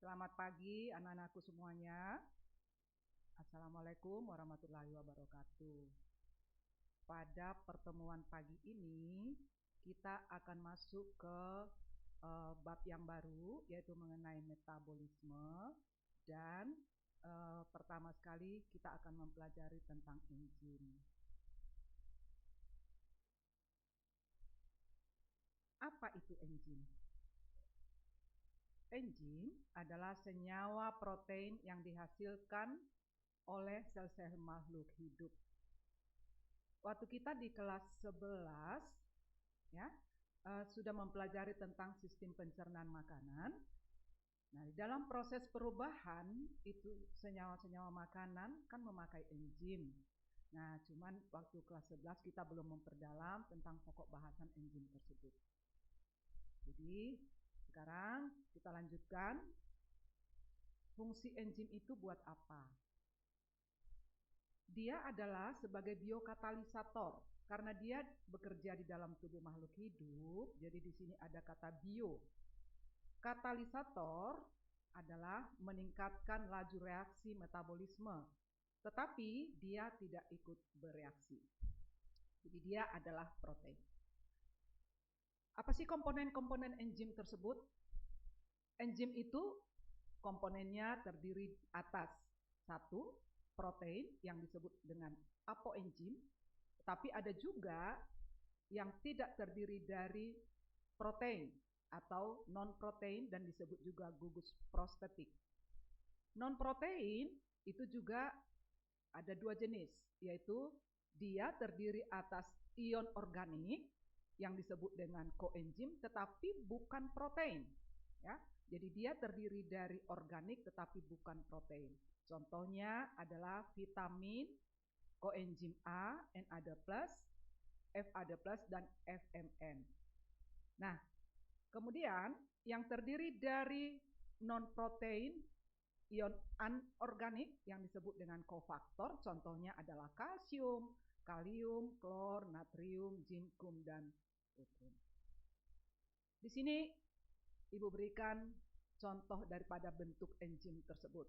Selamat pagi anak-anakku semuanya. Assalamualaikum warahmatullahi wabarakatuh. Pada pertemuan pagi ini kita akan masuk ke bab yang baru, yaitu mengenai metabolisme, dan pertama sekali kita akan mempelajari tentang enzim. Apa itu enzim? Enzim adalah senyawa protein yang dihasilkan oleh sel-sel makhluk hidup. Waktu kita di kelas 11 ya, sudah mempelajari tentang sistem pencernaan makanan. Nah, di dalam proses perubahan itu senyawa-senyawa makanan kan memakai enzim. Nah, cuman waktu kelas 11 kita belum memperdalam tentang pokok bahasan enzim tersebut. Jadi, sekarang kita lanjutkan. Fungsi enzim itu buat apa? Dia adalah sebagai biokatalisator karena dia bekerja di dalam tubuh makhluk hidup. Jadi di sini ada kata bio. Katalisator adalah meningkatkan laju reaksi metabolisme, tetapi dia tidak ikut bereaksi. Jadi dia adalah protein. Apa sih komponen-komponen enzim tersebut? Enzim itu komponennya terdiri atas satu, protein yang disebut dengan apoenzim, tetapi ada juga yang tidak terdiri dari protein atau non-protein dan disebut juga gugus prostetik. Non-protein itu juga ada dua jenis, yaitu dia terdiri atas ion organik yang disebut dengan koenzim tetapi bukan protein, ya. Jadi dia terdiri dari organik tetapi bukan protein. Contohnya adalah vitamin, koenzim A, NAD+, FAD+, dan FMN. Nah, kemudian yang terdiri dari non-protein, ion anorganik yang disebut dengan kofaktor, contohnya adalah kalsium, kalium, klor, natrium, zinkum, dan urin. Di sini Ibu berikan contoh daripada bentuk enzim tersebut.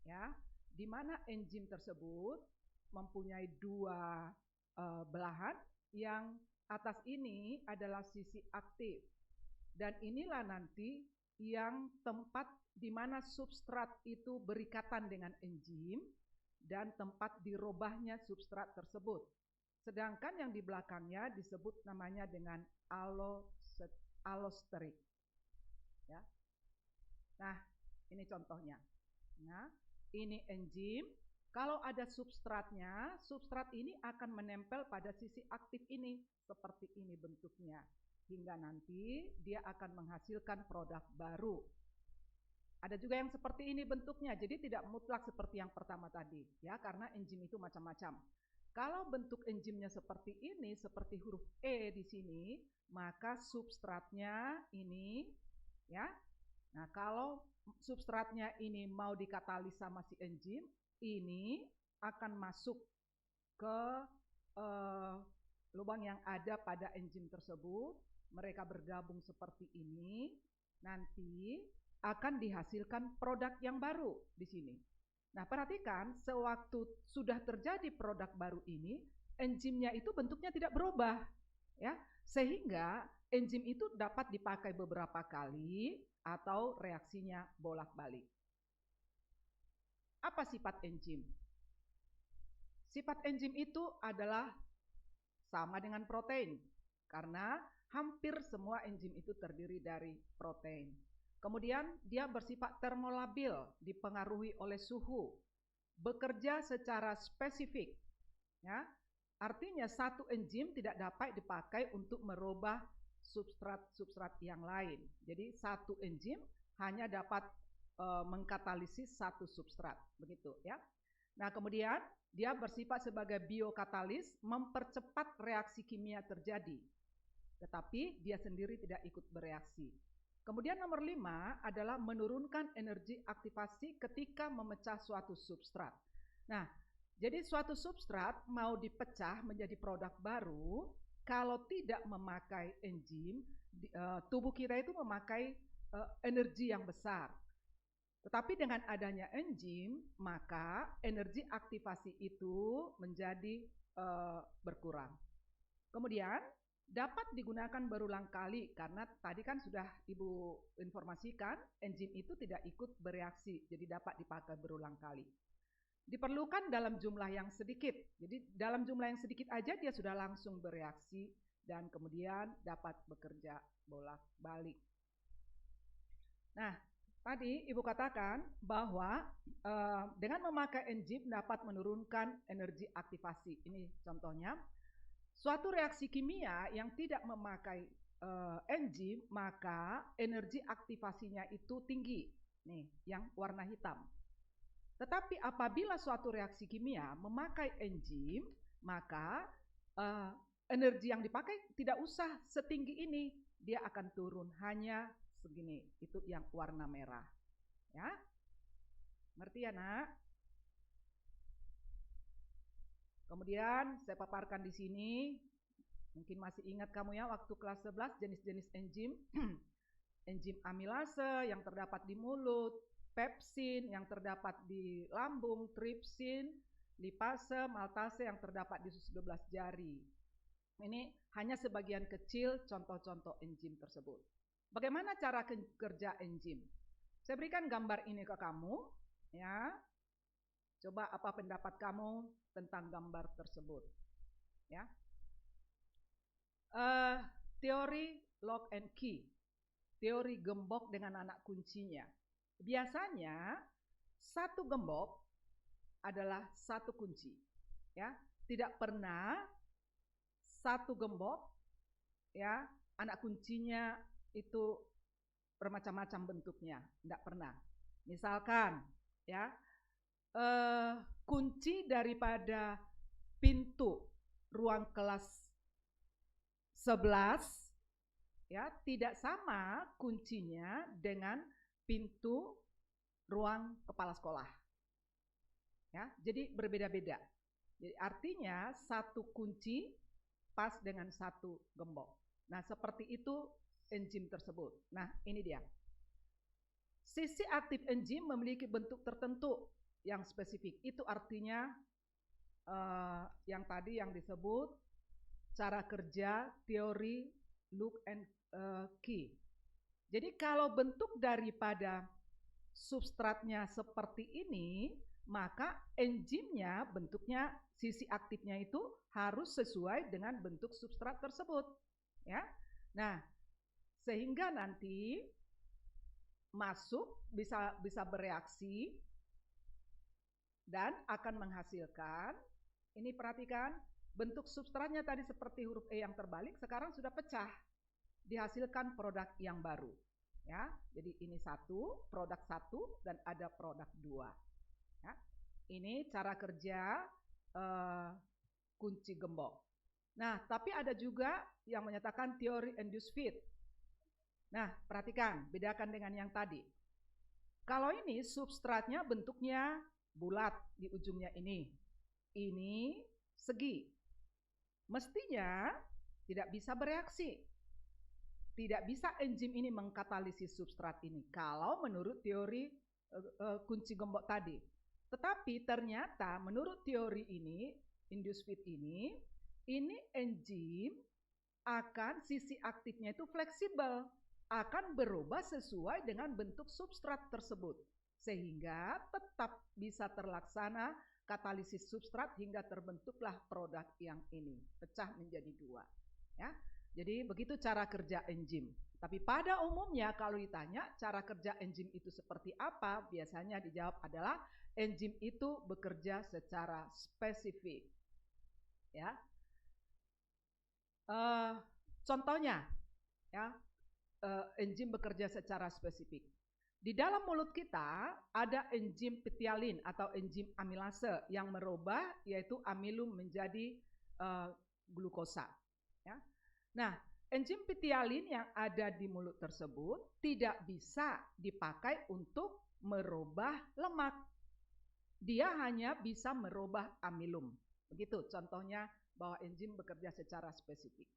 Ya, di mana enzim tersebut mempunyai dua belahan, yang atas ini adalah sisi aktif, dan inilah nanti yang tempat di mana substrat itu berikatan dengan enzim dan tempat dirubahnya substrat tersebut. Sedangkan yang di belakangnya disebut namanya dengan alosterik. Ya. Nah, ini contohnya. Nah, ini enzim. Kalau ada substratnya, substrat ini akan menempel pada sisi aktif ini, seperti ini bentuknya. Hingga nanti dia akan menghasilkan produk baru. Ada juga yang seperti ini bentuknya, jadi tidak mutlak seperti yang pertama tadi, ya, karena enzim itu macam-macam. Kalau bentuk enzimnya seperti ini, seperti huruf E di sini, maka substratnya ini, ya. Nah, kalau substratnya ini mau dikatalis sama si enzim, ini akan masuk ke lubang yang ada pada enzim tersebut. Mereka bergabung seperti ini, nanti akan dihasilkan produk yang baru di sini. Nah, perhatikan, sewaktu sudah terjadi produk baru ini, enzimnya itu bentuknya tidak berubah, ya, sehingga enzim itu dapat dipakai beberapa kali atau reaksinya bolak-balik. Apa sifat enzim? Sifat enzim itu adalah sama dengan protein, karena hampir semua enzim itu terdiri dari protein. Kemudian dia bersifat termolabil, dipengaruhi oleh suhu, bekerja secara spesifik, ya. Artinya satu enzim tidak dapat dipakai untuk merubah substrat-substrat yang lain. Jadi satu enzim hanya dapat mengkatalisis satu substrat, begitu ya. Nah, kemudian dia bersifat sebagai biokatalis, mempercepat reaksi kimia terjadi, tetapi dia sendiri tidak ikut bereaksi. Kemudian nomor 5 adalah menurunkan energi aktivasi ketika memecah suatu substrat. Nah, jadi suatu substrat mau dipecah menjadi produk baru, kalau tidak memakai enzim, tubuh kita itu memakai energi yang besar. Tetapi dengan adanya enzim, maka energi aktivasi itu menjadi berkurang. Kemudian dapat digunakan berulang kali karena tadi kan sudah Ibu informasikan enzim itu tidak ikut bereaksi, jadi dapat dipakai berulang kali. Diperlukan dalam jumlah yang sedikit, jadi dalam jumlah yang sedikit aja dia sudah langsung bereaksi dan kemudian dapat bekerja bolak-balik. Nah, tadi Ibu katakan bahwa dengan memakai enzim dapat menurunkan energi aktivasi. Ini contohnya, suatu reaksi kimia yang tidak memakai enzim, maka energi aktivasinya itu tinggi. Nih, yang warna hitam. Tetapi apabila suatu reaksi kimia memakai enzim, maka energi yang dipakai tidak usah setinggi ini, dia akan turun hanya segini, itu yang warna merah. Ya, ngerti ya nak? Kemudian saya paparkan di sini, mungkin masih ingat kamu ya waktu kelas 11 jenis-jenis enzim, enzim amilase yang terdapat di mulut, pepsin yang terdapat di lambung, tripsin, lipase, maltase yang terdapat di susu 12 jari. Ini hanya sebagian kecil contoh-contoh enzim tersebut. Bagaimana cara kerja enzim? Saya berikan gambar ini ke kamu, ya. Coba apa pendapat kamu tentang gambar tersebut, ya? Teori lock and key, teori gembok dengan anak kuncinya. Biasanya satu gembok adalah satu kunci, ya. Tidak pernah satu gembok, ya, anak kuncinya itu bermacam-macam bentuknya, tidak pernah. Misalkan, ya, kunci daripada pintu ruang kelas 11, ya, tidak sama kuncinya dengan pintu ruang kepala sekolah. Ya, jadi berbeda-beda. Jadi artinya satu kunci pas dengan satu gembok. Nah, seperti itu enzim tersebut. Nah, ini dia. Sisi aktif enzim memiliki bentuk tertentu yang spesifik. Itu artinya yang tadi yang disebut cara kerja teori lock and key. Jadi kalau bentuk daripada substratnya seperti ini, maka enzimnya bentuknya sisi aktifnya itu harus sesuai dengan bentuk substrat tersebut, ya. Nah, sehingga nanti masuk bisa bereaksi dan akan menghasilkan, ini perhatikan, bentuk substratnya tadi seperti huruf E yang terbalik, sekarang sudah pecah, dihasilkan produk yang baru, ya. Jadi ini satu, produk satu, dan ada produk dua, ya. Ini cara kerja kunci gembok. Nah, tapi ada juga yang menyatakan teori induced fit. Nah, perhatikan, bedakan dengan yang tadi. Kalau ini substratnya bentuknya bulat di ujungnya ini segi. Mestinya tidak bisa bereaksi. Tidak bisa enzim ini mengkatalisis substrat ini kalau menurut teori kunci gembok tadi. Tetapi ternyata menurut teori ini, induced fit ini enzim akan sisi aktifnya itu fleksibel, akan berubah sesuai dengan bentuk substrat tersebut, sehingga tetap bisa terlaksana katalisis substrat hingga terbentuklah produk yang ini, pecah menjadi dua, ya. Jadi begitu cara kerja enzim. Tapi pada umumnya kalau ditanya cara kerja enzim itu seperti apa, biasanya dijawab adalah enzim itu bekerja secara spesifik, ya. Contohnya, ya, enzim bekerja secara spesifik. Di dalam mulut kita ada enzim ptyalin atau enzim amilase yang merubah yaitu amilum menjadi glukosa, ya. Nah, enzim ptyalin yang ada di mulut tersebut tidak bisa dipakai untuk merubah lemak. Dia hanya bisa merubah amilum. Begitu contohnya bahwa enzim bekerja secara spesifik.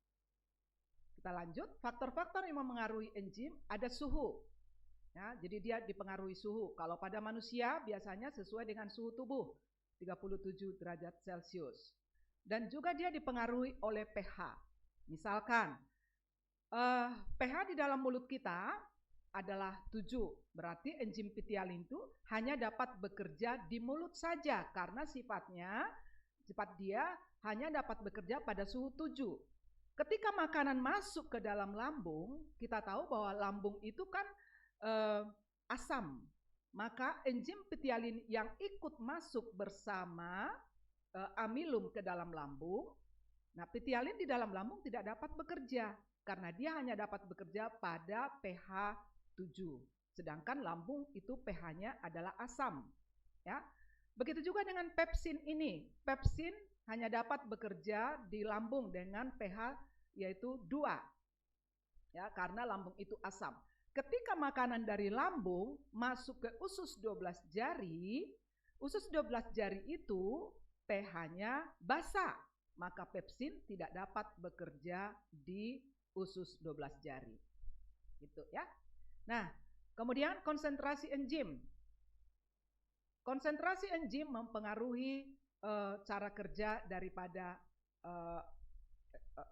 Kita lanjut, faktor-faktor yang mempengaruhi enzim ada suhu. Ya, jadi dia dipengaruhi suhu. Kalau pada manusia biasanya sesuai dengan suhu tubuh 37 derajat Celcius. Dan juga dia dipengaruhi oleh pH. Misalkan pH di dalam mulut kita adalah 7. Berarti enzim pitialin itu hanya dapat bekerja di mulut saja karena sifat dia hanya dapat bekerja pada suhu 7. Ketika makanan masuk ke dalam lambung, kita tahu bahwa lambung itu kan asam. Maka enzim pitialin yang ikut masuk bersama amilum ke dalam lambung. Nah, pitialin di dalam lambung tidak dapat bekerja karena dia hanya dapat bekerja pada pH 7. Sedangkan lambung itu pH-nya adalah asam. Ya. Begitu juga dengan pepsin ini. Pepsin hanya dapat bekerja di lambung dengan pH yaitu 2. Ya, karena lambung itu asam. Ketika makanan dari lambung masuk ke usus 12 jari, usus 12 jari itu pH-nya basa, maka pepsin tidak dapat bekerja di usus 12 jari. Gitu ya. Nah, kemudian konsentrasi enzim. Konsentrasi enzim mempengaruhi cara kerja daripada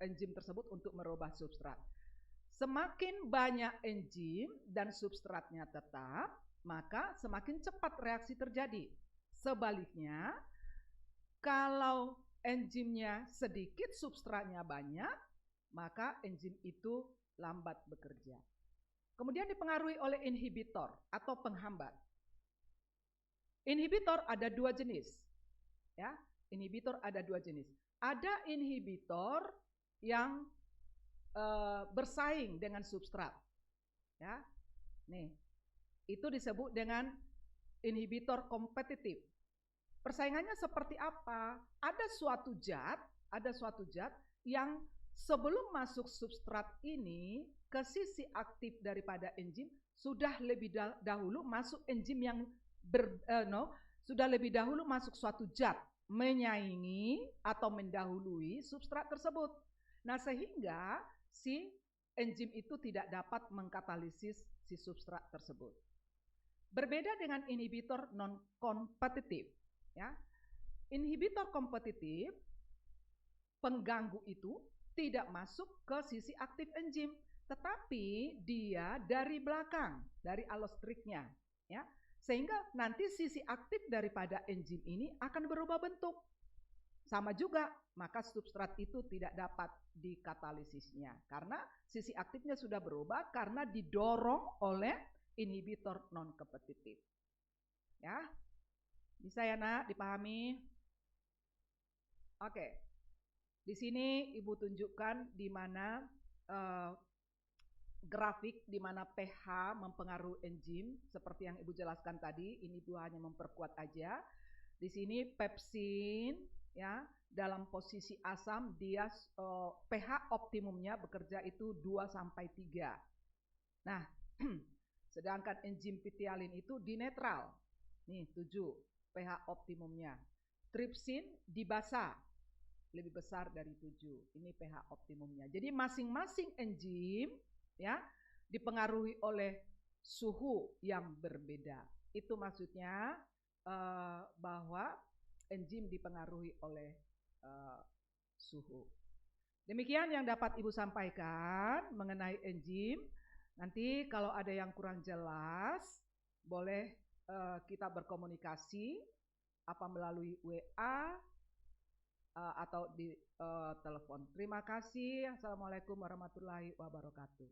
enzim tersebut untuk merubah substrat. Semakin banyak enzim dan substratnya tetap, maka semakin cepat reaksi terjadi. Sebaliknya, kalau enzimnya sedikit, substratnya banyak, maka enzim itu lambat bekerja. Kemudian dipengaruhi oleh inhibitor atau penghambat. Inhibitor ada 2 jenis. Ya, inhibitor ada 2 jenis. Ada inhibitor yang bersaing dengan substrat. Ya. Nih. Itu disebut dengan inhibitor kompetitif. Persaingannya seperti apa? Ada suatu zat yang sebelum masuk substrat ini ke sisi aktif daripada enzim sudah lebih dahulu masuk enzim yang sudah lebih dahulu masuk suatu zat menyaingi atau mendahului substrat tersebut. Nah, sehingga si enzim itu tidak dapat mengkatalisis si substrat tersebut. Berbeda dengan inhibitor non-kompetitif. Ya. Inhibitor kompetitif, pengganggu itu tidak masuk ke sisi aktif enzim, tetapi dia dari belakang, dari alostriknya. Ya. Sehingga nanti sisi aktif daripada enzim ini akan berubah bentuk. Sama juga, maka substrat itu tidak dapat dikatalisisnya karena sisi aktifnya sudah berubah karena didorong oleh inhibitor non-kompetitif. Ya, bisa ya Nak, dipahami? Oke, di sini Ibu tunjukkan di mana grafik di mana pH mempengaruhi enzim seperti yang Ibu jelaskan tadi. Ini Ibu hanya memperkuat aja. Di sini pepsin, ya, dalam posisi asam dia pH optimumnya bekerja itu 2-3. Nah, sedangkan enzim pitialin itu di netral. Nih 7 pH optimumnya. Tripsin di basa lebih besar dari 7. Ini pH optimumnya. Jadi masing-masing enzim ya dipengaruhi oleh suhu yang berbeda. Itu maksudnya bahwa enzim dipengaruhi oleh suhu. Demikian yang dapat Ibu sampaikan mengenai enzim. Nanti kalau ada yang kurang jelas, boleh kita berkomunikasi apa melalui WA atau di telepon. Terima kasih. Assalamualaikum warahmatullahi wabarakatuh.